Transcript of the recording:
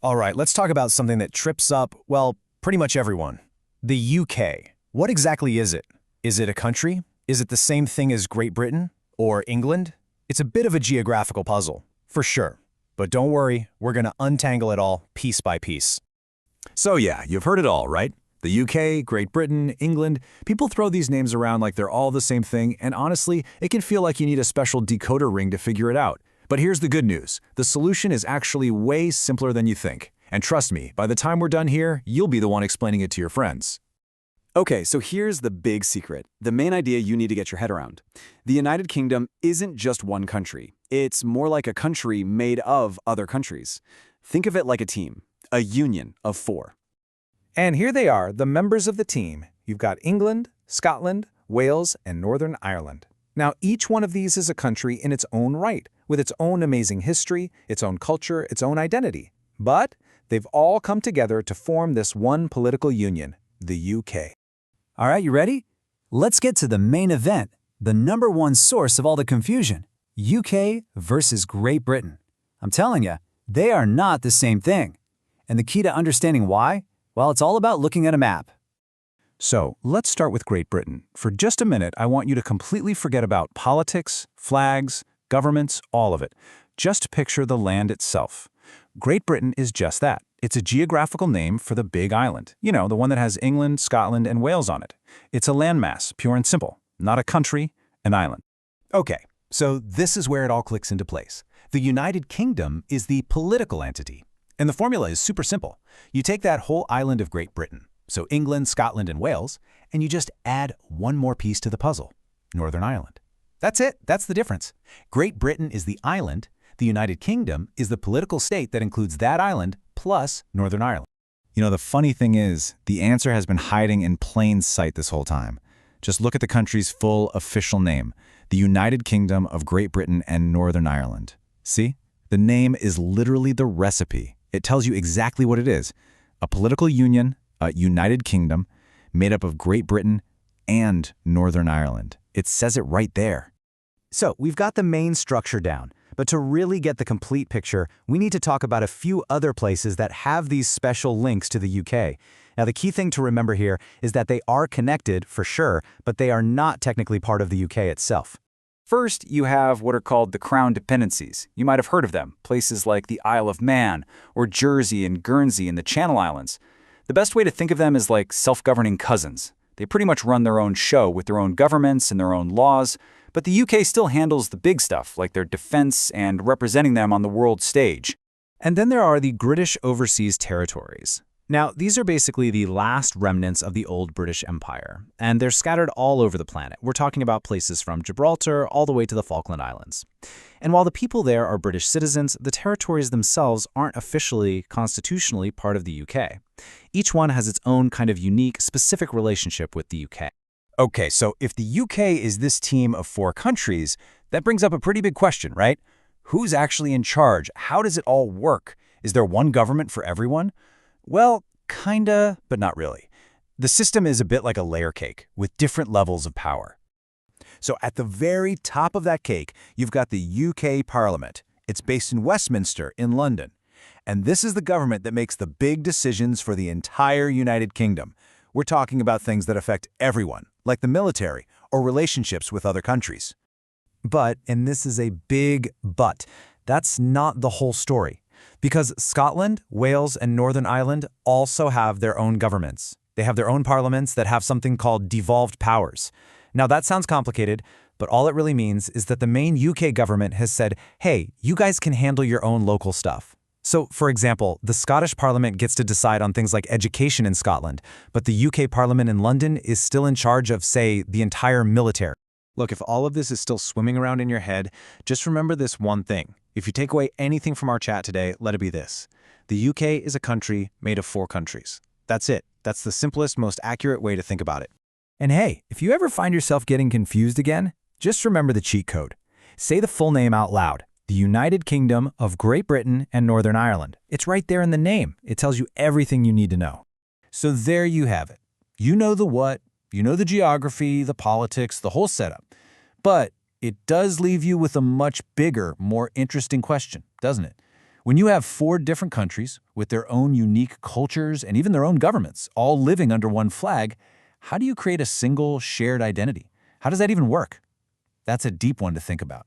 All right, let's talk about something that trips up, well, pretty much everyone. The UK. What exactly is it? Is it a country? Is it the same thing as Great Britain? Or England? It's a bit of a geographical puzzle, for sure. But don't worry, we're going to untangle it all piece by piece. So yeah, you've heard it all, right? The UK, Great Britain, England, people throw these names around like they're all the same thing, and honestly, it can feel like you need a special decoder ring to figure it out. But here's the good news. The solution is actually way simpler than you think. And trust me, by the time we're done here, you'll be the one explaining it to your friends. Okay, so here's the big secret, the main idea you need to get your head around. The United Kingdom isn't just one country. It's more like a country made of other countries. Think of it like a team, a union of four. And here they are, the members of the team. You've got England, Scotland, Wales, and Northern Ireland. Now, each one of these is a country in its own right, with its own amazing history, its own culture, its own identity. But they've all come together to form this one political union, the UK. All right, you ready? Let's get to the main event, the #1 source of all the confusion, UK versus Great Britain. I'm telling you, they are not the same thing. And the key to understanding why? Well, it's all about looking at a map. So let's start with Great Britain. For just a minute, I want you to completely forget about politics, flags, governments, all of it. Just picture the land itself. Great Britain is just that. It's a geographical name for the big island. You know, the one that has England, Scotland, and Wales on it. It's a landmass, pure and simple. Not a country, an island. Okay, so this is where it all clicks into place. The United Kingdom is the political entity. And the formula is super simple. You take that whole island of Great Britain, so England, Scotland, and Wales, and you just add one more piece to the puzzle, Northern Ireland. That's it. That's the difference. Great Britain is the island. The United Kingdom is the political state that includes that island plus Northern Ireland. You know, the funny thing is, the answer has been hiding in plain sight this whole time. Just look at the country's full official name, the United Kingdom of Great Britain and Northern Ireland. See? The name is literally the recipe. It tells you exactly what it is. A political union, a United Kingdom, made up of Great Britain and Northern Ireland. It says it right there. So we've got the main structure down. But to really get the complete picture, we need to talk about a few other places that have these special links to the UK. Now, the key thing to remember here is that they are connected, for sure, but they are not technically part of the UK itself. First, you have what are called the Crown Dependencies. You might have heard of them, places like the Isle of Man, or Jersey and Guernsey in the Channel Islands. The best way to think of them is like self-governing cousins. They pretty much run their own show with their own governments and their own laws, but the UK still handles the big stuff, like their defense and representing them on the world stage. And then there are the British Overseas Territories. Now, these are basically the last remnants of the old British Empire, and they're scattered all over the planet. We're talking about places from Gibraltar all the way to the Falkland Islands. And while the people there are British citizens, the territories themselves aren't officially, constitutionally part of the UK. Each one has its own kind of unique, specific relationship with the UK. Okay, so if the UK is this team of four countries, that brings up a pretty big question, right? Who's actually in charge? How does it all work? Is there one government for everyone? Well, kinda, but not really. The system is a bit like a layer cake with different levels of power. So at the very top of that cake, you've got the UK Parliament. It's based in Westminster in London. And this is the government that makes the big decisions for the entire United Kingdom. We're talking about things that affect everyone, like the military or relationships with other countries. But, and this is a big but, that's not the whole story. Because Scotland, Wales, and Northern Ireland also have their own governments. They have their own parliaments that have something called devolved powers. Now that sounds complicated, but all it really means is that the main UK government has said, hey, you guys can handle your own local stuff. So, for example, the Scottish Parliament gets to decide on things like education in Scotland, but the UK Parliament in London is still in charge of, say, the entire military. Look, if all of this is still swimming around in your head, just remember this one thing. If you take away anything from our chat today, let it be this. The UK is a country made of four countries. That's it. That's the simplest, most accurate way to think about it. And hey, if you ever find yourself getting confused again, just remember the cheat code. Say the full name out loud. The United Kingdom of Great Britain and Northern Ireland. It's right there in the name. It tells you everything you need to know. So there you have it. You know the what, you know the geography, the politics, the whole setup. But it does leave you with a much bigger, more interesting question, doesn't it? When you have 4 different countries with their own unique cultures and even their own governments, all living under one flag, how do you create a single shared identity? How does that even work? That's a deep one to think about.